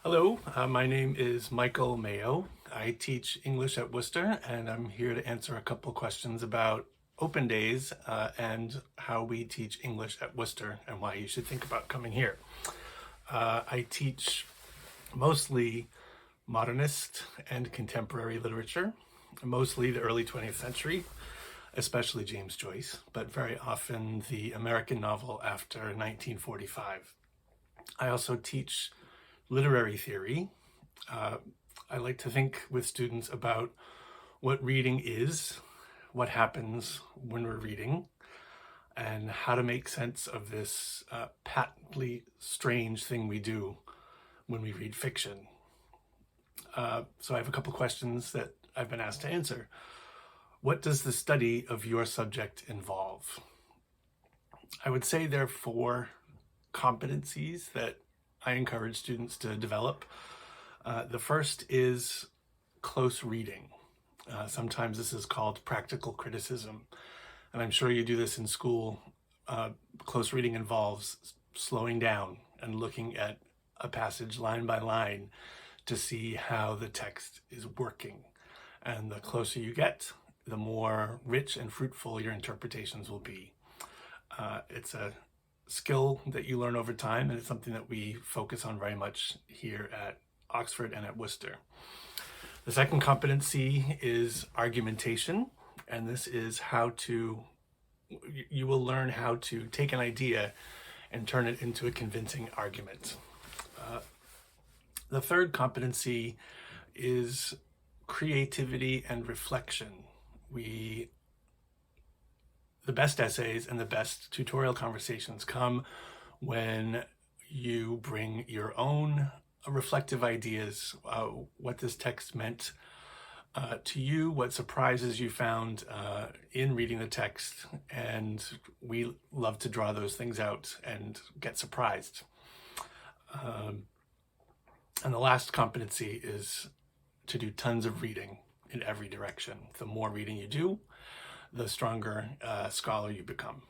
Hello, my name is Michael Mayo. I teach English at Worcester, and I'm here to answer a couple questions about open days and how we teach English at Worcester and why you should think about coming here. I teach mostly modernist and contemporary literature, mostly the early 20th century, especially James Joyce, but very often the American novel after 1945. I also teach literary theory. I like to think with students about what reading is, what happens when we're reading, and how to make sense of this patently strange thing we do when we read fiction. So I have a couple questions that I've been asked to answer. What does the study of your subject involve? I would say there are 4 competencies that I encourage students to develop. The first is close reading. Sometimes this is called practical criticism, and I'm sure you do this in school. Close reading involves slowing down and looking at a passage line by line to see how the text is working. And the closer you get, the more rich and fruitful your interpretations will be. It's a skill that you learn over time, and it's something that we focus on very much here at Oxford and at Worcester. The second competency is argumentation, and this is you will learn how to take an idea and turn it into a convincing argument. The third competency is creativity and reflection. The best essays and the best tutorial conversations come when you bring your own reflective ideas, what this text meant to you, what surprises you found in reading the text, and we love to draw those things out and get surprised. And the last competency is to do tons of reading in every direction. The more reading you do, the stronger scholar you become.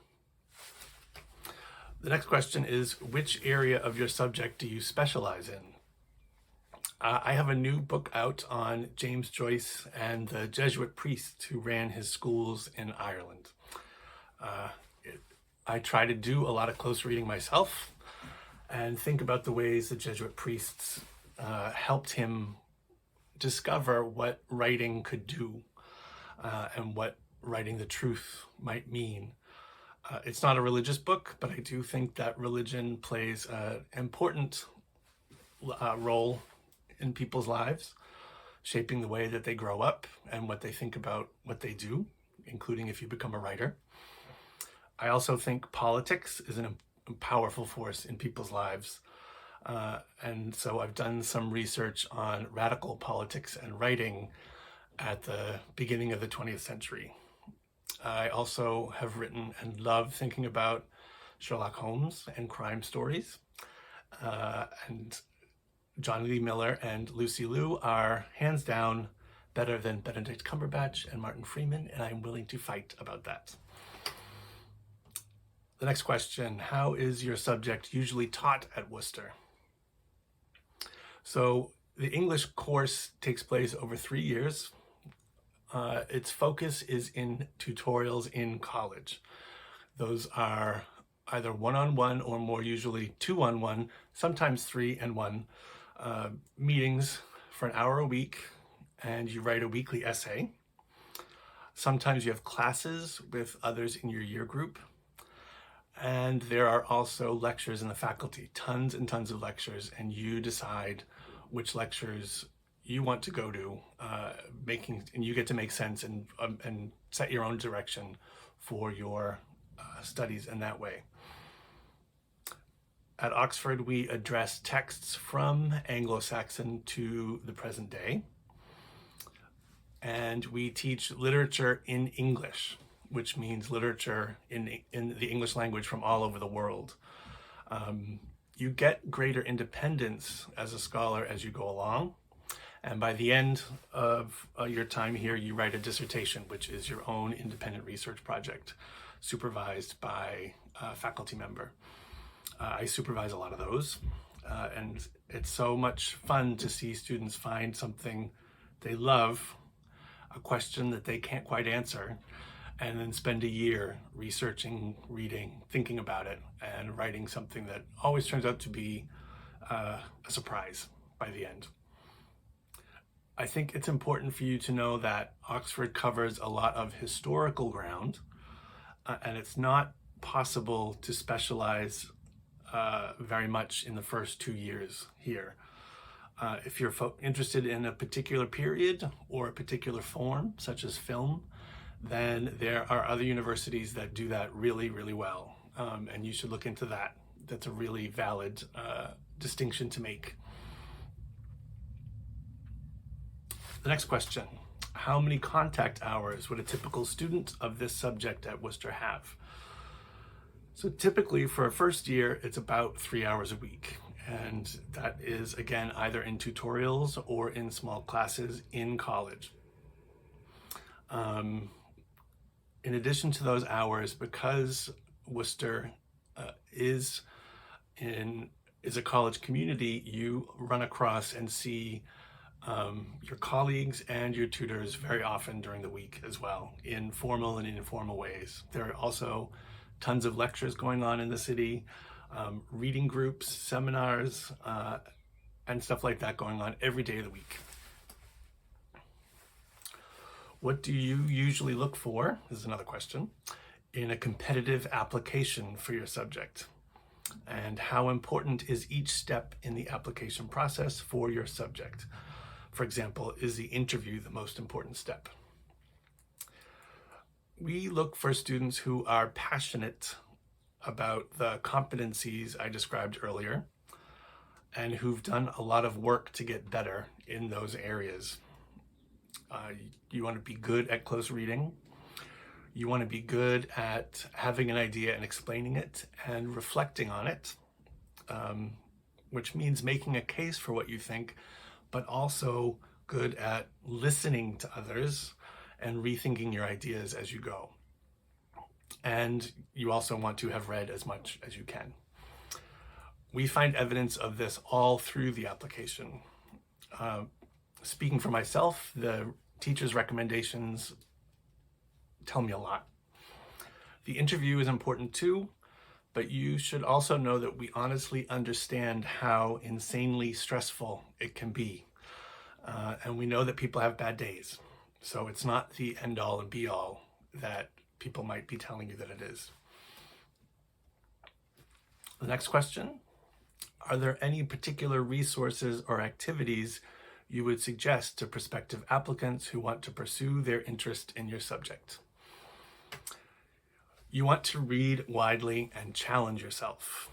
The next question is, which area of your subject do you specialize in? I have a new book out on James Joyce and the Jesuit priests who ran his schools in Ireland. I try to do a lot of close reading myself and think about the ways the Jesuit priests helped him discover what writing could do and what writing the truth might mean. It's not a religious book, but I do think that religion plays an important role in people's lives, shaping the way that they grow up and what they think about what they do, including if you become a writer. I also think politics is a powerful force in people's lives. And so I've done some research on radical politics and writing at the beginning of the 20th century. I also have written and love thinking about Sherlock Holmes and crime stories. And John Lee Miller and Lucy Liu are hands down better than Benedict Cumberbatch and Martin Freeman, and I'm willing to fight about that. The next question, how is your subject usually taught at Worcester? So the English course takes place over 3 years. Its focus is in tutorials in college. Those are either one-on-one or more usually 2-on-1, sometimes 3-and-1 meetings for an hour a week, and you write a weekly essay. Sometimes you have classes with others in your year group. And there are also lectures in the faculty, tons and tons of lectures, and you decide which lectures you want to go to, and you get to make sense and set your own direction for your studies in that way. At Oxford, we address texts from Anglo-Saxon to the present day, and we teach literature in English, which means literature in the English language from all over the world. You get greater independence as a scholar as you go along. And by the end of your time here, you write a dissertation, which is your own independent research project, supervised by a faculty member. I supervise a lot of those. and it's so much fun to see students find something they love, a question that they can't quite answer, and then spend a year researching, reading, thinking about it, and writing something that always turns out to be a surprise by the end. I think it's important for you to know that Oxford covers a lot of historical ground, and it's not possible to specialize very much in the first 2 years here. If you're interested in a particular period or a particular form, such as film, then there are other universities that do that really, really well. And you should look into that. That's a really valid distinction to make. The next question, how many contact hours would a typical student of this subject at Worcester have? So typically for a first year, it's about 3 hours a week. And that is, again, either in tutorials or in small classes in college. In addition to those hours, because Worcester is a college community, you run across and see your colleagues and your tutors very often during the week as well, in formal and informal ways. There are also tons of lectures going on in the city, reading groups, seminars, and stuff like that going on every day of the week. What do you usually look for, this is another question, in a competitive application for your subject? And how important is each step in the application process for your subject? For example, is the interview the most important step? We look for students who are passionate about the competencies I described earlier and who've done a lot of work to get better in those areas. You want to be good at close reading. You want to be good at having an idea and explaining it and reflecting on it, which means making a case for what you think, but also good at listening to others and rethinking your ideas as you go. And you also want to have read as much as you can. We find evidence of this all through the application. Speaking for myself, the teacher's recommendations tell me a lot. The interview is important too, but you should also know that we honestly understand how insanely stressful it can be. And we know that people have bad days. So it's not the end all and be all that people might be telling you that it is. The next question, are there any particular resources or activities you would suggest to prospective applicants who want to pursue their interest in your subject? You want to read widely and challenge yourself.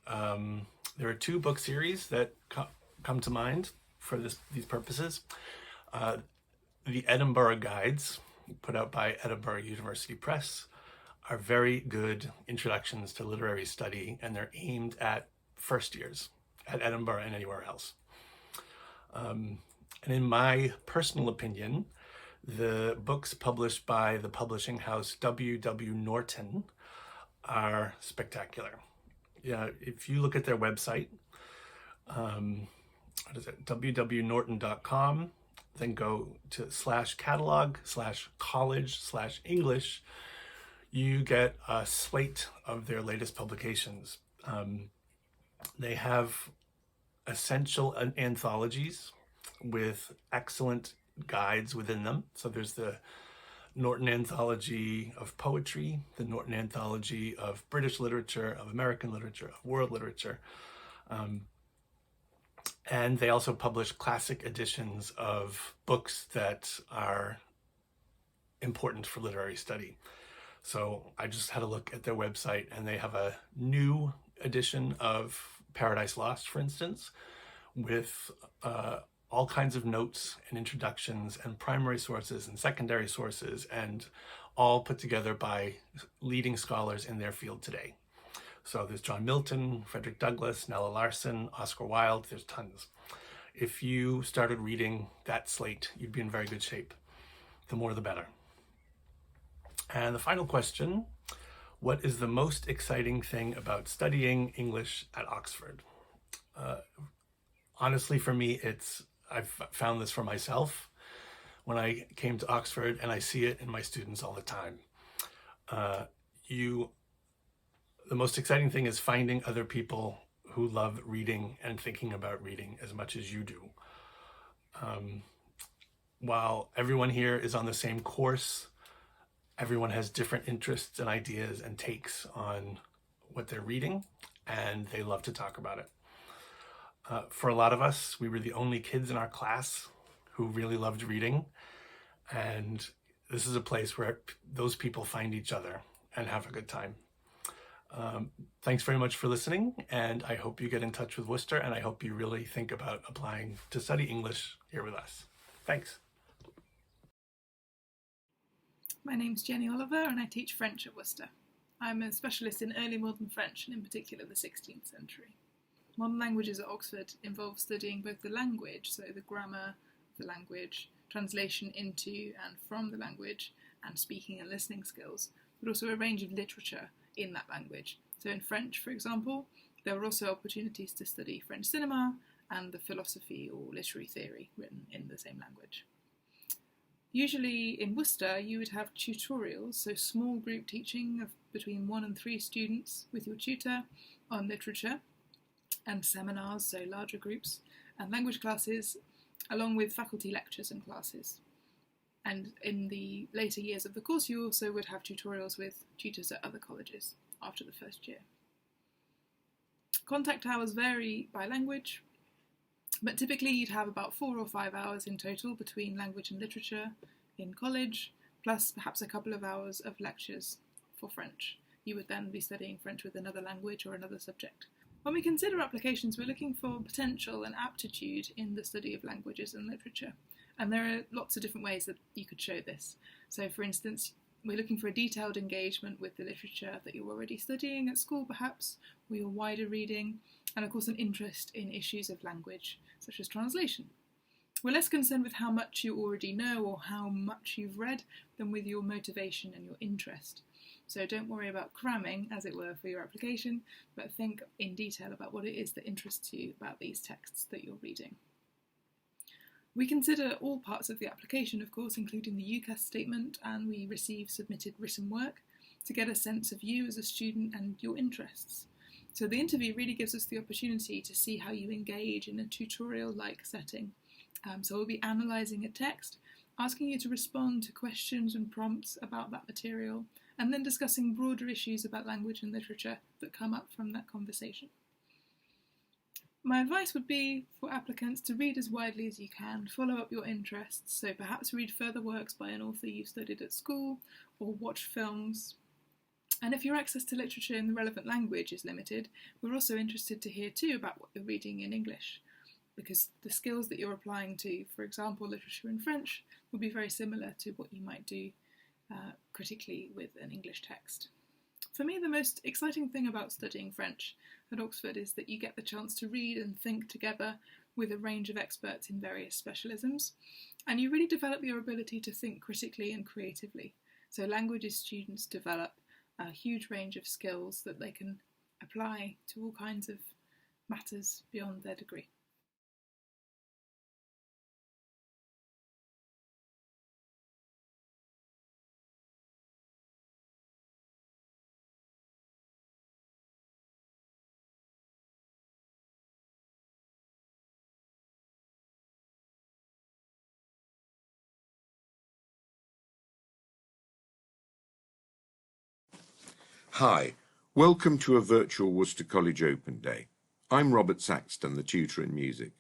There are 2 book series that come to mind for these purposes. The Edinburgh Guides, put out by Edinburgh University Press, are very good introductions to literary study, and they're aimed at first years at Edinburgh and anywhere else. And in my personal opinion, the books published by the publishing house W.W. Norton are spectacular. Yeah, if you look at their website, what is it, www.norton.com, then go to /catalog/college/English, you get a slate of their latest publications. They have essential anthologies with excellent guides within them. So there's the Norton Anthology of Poetry, the Norton Anthology of British Literature, of American Literature, of World Literature. And they also publish classic editions of books that are important for literary study. So I just had a look at their website, and they have a new edition of Paradise Lost, for instance, with all kinds of notes and introductions and primary sources and secondary sources, and all put together by leading scholars in their field today. So there's John Milton, Frederick Douglass, Nella Larson, Oscar Wilde, there's tons. If you started reading that slate, you'd be in very good shape. The more the better. And the final question, what is the most exciting thing about studying English at Oxford? honestly, for me, I've found this for myself when I came to Oxford, and I see it in my students all the time. Uh, the most exciting thing is finding other people who love reading and thinking about reading as much as you do. While everyone here is on the same course, everyone has different interests and ideas and takes on what they're reading, and they love to talk about it. For a lot of us, we were the only kids in our class who really loved reading, and this is a place where those people find each other and have a good time. Thanks very much for listening, and I hope you get in touch with Worcester, and I hope you really think about applying to study English here with us. Thanks. My name's Jenny Oliver, and I teach French at Worcester. I'm a specialist in early modern French, and in particular the 16th century. Modern languages at Oxford involve studying both the language, so the grammar of the language, translation into and from the language, and speaking and listening skills, but also a range of literature in that language. So in French, for example, there are also opportunities to study French cinema and the philosophy or literary theory written in the same language. Usually in Worcester, you would have tutorials, so small group teaching of between 1 and 3 students with your tutor on literature, and seminars, so larger groups, and language classes, along with faculty lectures and classes. And in the later years of the course, you also would have tutorials with tutors at other colleges after the first year. Contact hours vary by language, but typically you'd have about 4 or 5 hours in total between language and literature in college, plus perhaps a couple of hours of lectures for French. You would then be studying French with another language or another subject. When we consider applications, we're looking for potential and aptitude in the study of languages and literature. And there are lots of different ways that you could show this. So for instance, we're looking for a detailed engagement with the literature that you're already studying at school perhaps, or your wider reading, and of course an interest in issues of language, such as translation. We're less concerned with how much you already know or how much you've read than with your motivation and your interest. So don't worry about cramming, as it were, for your application, but think in detail about what it is that interests you about these texts that you're reading. We consider all parts of the application, of course, including the UCAS statement, and we receive submitted written work to get a sense of you as a student and your interests. So the interview really gives us the opportunity to see how you engage in a tutorial-like setting. So we'll be analysing a text, asking you to respond to questions and prompts about that material, and then discussing broader issues about language and literature that come up from that conversation. My advice would be for applicants to read as widely as you can, follow up your interests, so perhaps read further works by an author you've studied at school, or watch films. And if your access to literature in the relevant language is limited, we're also interested to hear too about what you're reading in English, because the skills that you're applying to, for example, literature in French, will be very similar to what you might do critically with an English text. For me, the most exciting thing about studying French at Oxford is that you get the chance to read and think together with a range of experts in various specialisms, and you really develop your ability to think critically and creatively. So languages students develop a huge range of skills that they can apply to all kinds of matters beyond their degree. Hi, welcome to a virtual Worcester College Open Day. I'm Robert Saxton, the tutor in music.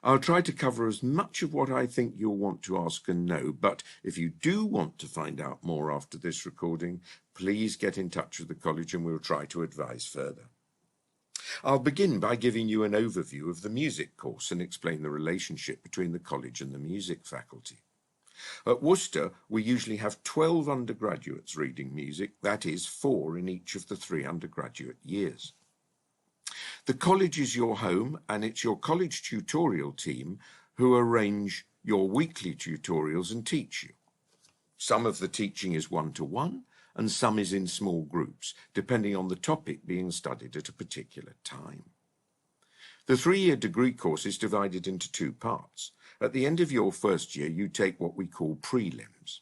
I'll try to cover as much of what I think you'll want to ask and know, but if you do want to find out more after this recording, please get in touch with the college and we'll try to advise further. I'll begin by giving you an overview of the music course and explain the relationship between the college and the music faculty. At Worcester, we usually have 12 undergraduates reading music, that is, 4 in each of the 3 undergraduate years. The college is your home, and it's your college tutorial team who arrange your weekly tutorials and teach you. Some of the teaching is one-to-one, and some is in small groups, depending on the topic being studied at a particular time. The 3-year degree course is divided into 2 parts. At the end of your first year, you take what we call prelims.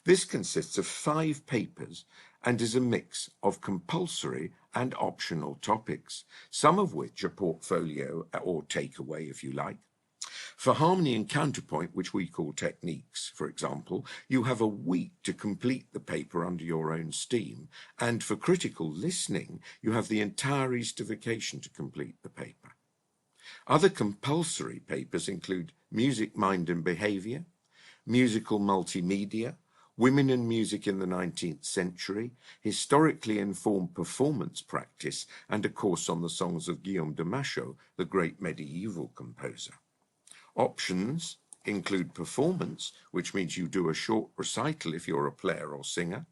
This consists of 5 papers and is a mix of compulsory and optional topics, some of which are portfolio or takeaway, if you like. For harmony and counterpoint, which we call techniques, for example, you have a week to complete the paper under your own steam, and for critical listening, you have the entire Easter vacation to complete the paper. Other compulsory papers include music, mind and behaviour, musical multimedia, women and music in the 19th century, historically informed performance practice, and a course on the songs of Guillaume de Machaut, the great medieval composer. Options include performance, which means you do a short recital if you're a player or singer,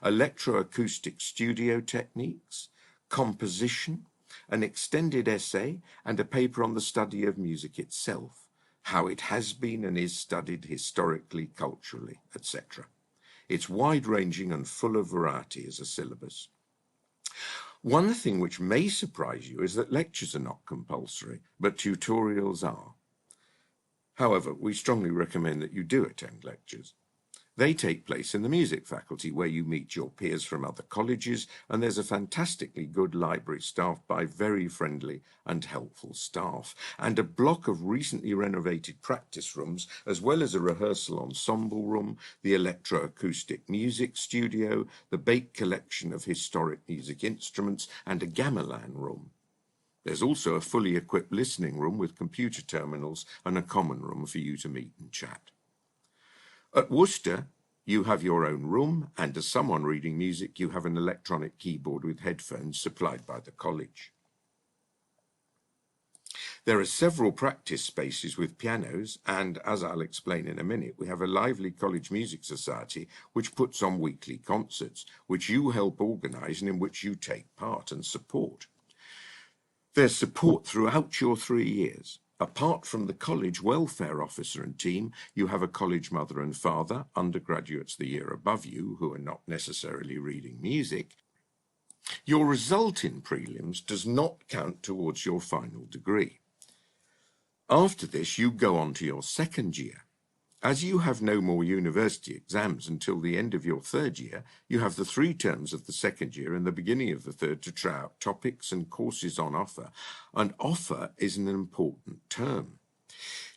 electroacoustic studio techniques, composition, an extended essay, and a paper on the study of music itself, how it has been and is studied historically, culturally, etc. It's wide-ranging and full of variety as a syllabus. One thing which may surprise you is that lectures are not compulsory, but tutorials are. However, we strongly recommend that you do attend lectures. They take place in the music faculty, where you meet your peers from other colleges, and there's a fantastically good library staffed by very friendly and helpful staff, and a block of recently renovated practice rooms, as well as a rehearsal ensemble room, the electroacoustic music studio, the Bake collection of historic music instruments, and a gamelan room. There's also a fully equipped listening room with computer terminals and a common room for you to meet and chat. At Worcester, you have your own room, and as someone reading music, you have an electronic keyboard with headphones supplied by the college. There are several practice spaces with pianos, and as I'll explain in a minute, we have a lively college music society which puts on weekly concerts, which you help organise and in which you take part and support. There's support throughout your 3 years. Apart from the college welfare officer and team, you have a college mother and father, undergraduates the year above you who are not necessarily reading music. Your result in prelims does not count towards your final degree. After this, you go on to your second year. As you have no more university exams until the end of your 3rd year, you have the 3 terms of the 2nd year and the beginning of the 3rd to try out topics and courses on offer, and offer is an important term.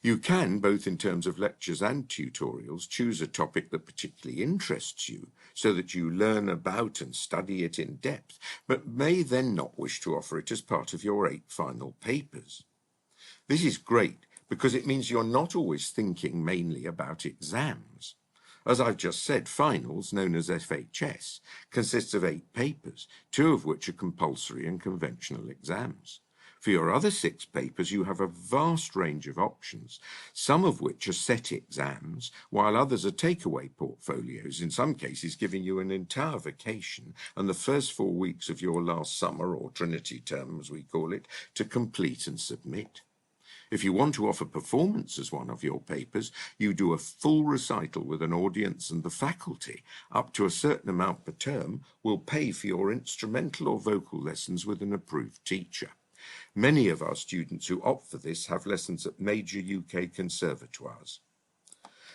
You can, both in terms of lectures and tutorials, choose a topic that particularly interests you, so that you learn about and study it in depth, but may then not wish to offer it as part of your 8 final papers. This is great, because it means you're not always thinking mainly about exams. As I've just said, finals, known as FHS, consists of 8 papers, 2 of which are compulsory and conventional exams. For your other 6 papers, you have a vast range of options, some of which are set exams, while others are takeaway portfolios, in some cases giving you an entire vacation and the first 4 weeks of your last summer, or Trinity term as we call it, to complete and submit. If you want to offer performance as one of your papers, you do a full recital with an audience, and the faculty, up to a certain amount per term, will pay for your instrumental or vocal lessons with an approved teacher. Many of our students who opt for this have lessons at major UK conservatoires.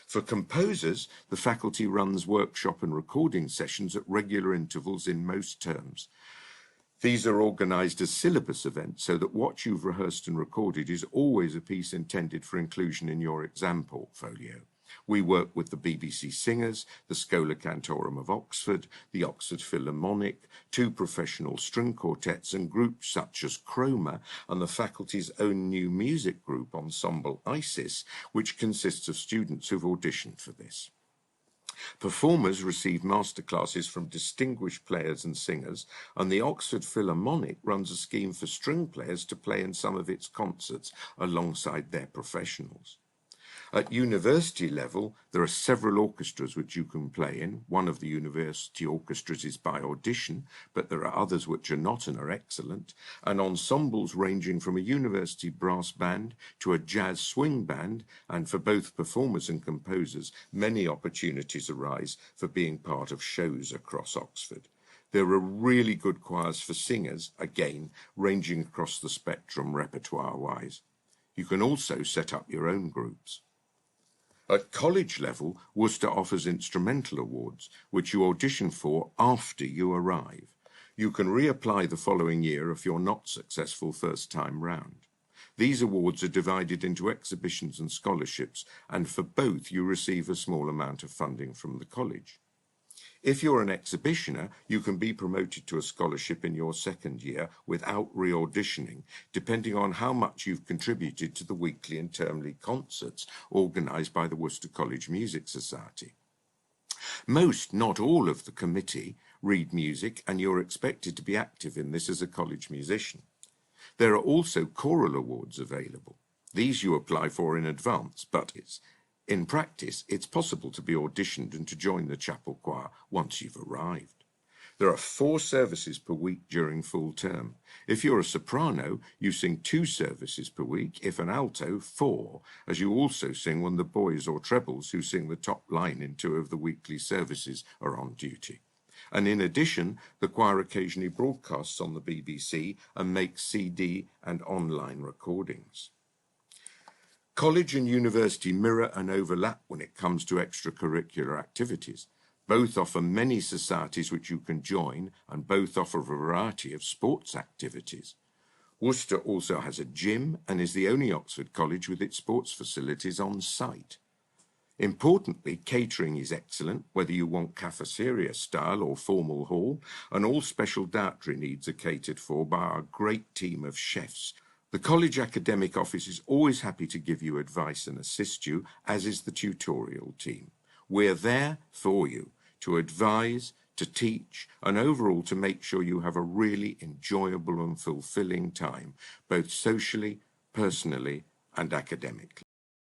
For composers, the faculty runs workshop and recording sessions at regular intervals in most terms. These are organised as syllabus events, so that what you've rehearsed and recorded is always a piece intended for inclusion in your exam portfolio. We work with the BBC Singers, the Schola Cantorum of Oxford, the Oxford Philharmonic, 2 professional string quartets, and groups such as Chroma and the faculty's own new music group, Ensemble Isis, which consists of students who've auditioned for this. Performers receive masterclasses from distinguished players and singers, and the Oxford Philharmonic runs a scheme for string players to play in some of its concerts alongside their professionals. At university level, there are several orchestras which you can play in. One of the university orchestras is by audition, but there are others which are not and are excellent, and ensembles ranging from a university brass band to a jazz swing band, and for both performers and composers, many opportunities arise for being part of shows across Oxford. There are really good choirs for singers, again, ranging across the spectrum repertoire-wise. You can also set up your own groups. At college level, Worcester offers instrumental awards, which you audition for after you arrive. You can reapply the following year if you're not successful first time round. These awards are divided into exhibitions and scholarships, and for both you receive a small amount of funding from the college. If you're an exhibitioner, you can be promoted to a scholarship in your second year without re-auditioning, depending on how much you've contributed to the weekly and termly concerts organised by the Worcester College Music Society. Most, not all of the committee read music, and you're expected to be active in this as a college musician. There are also choral awards available. These you apply for in advance, but in practice, it's possible to be auditioned and to join the chapel choir once you've arrived. There are 4 services per week during full term. If you're a soprano, you sing 2 services per week. If an alto, 4, as you also sing when the boys or trebles who sing the top line in 2 of the weekly services are on duty. And in addition, the choir occasionally broadcasts on the BBC and makes CD and online recordings. College and university mirror and overlap when it comes to extracurricular activities. Both offer many societies which you can join, and both offer a variety of sports activities. Worcester also has a gym and is the only Oxford college with its sports facilities on site. Importantly, catering is excellent, whether you want cafeteria style or formal hall, and all special dietary needs are catered for by our great team of chefs. The college academic office is always happy to give you advice and assist you, as is the tutorial team. We're there for you, to advise, to teach, and overall to make sure you have a really enjoyable and fulfilling time, both socially, personally, and academically.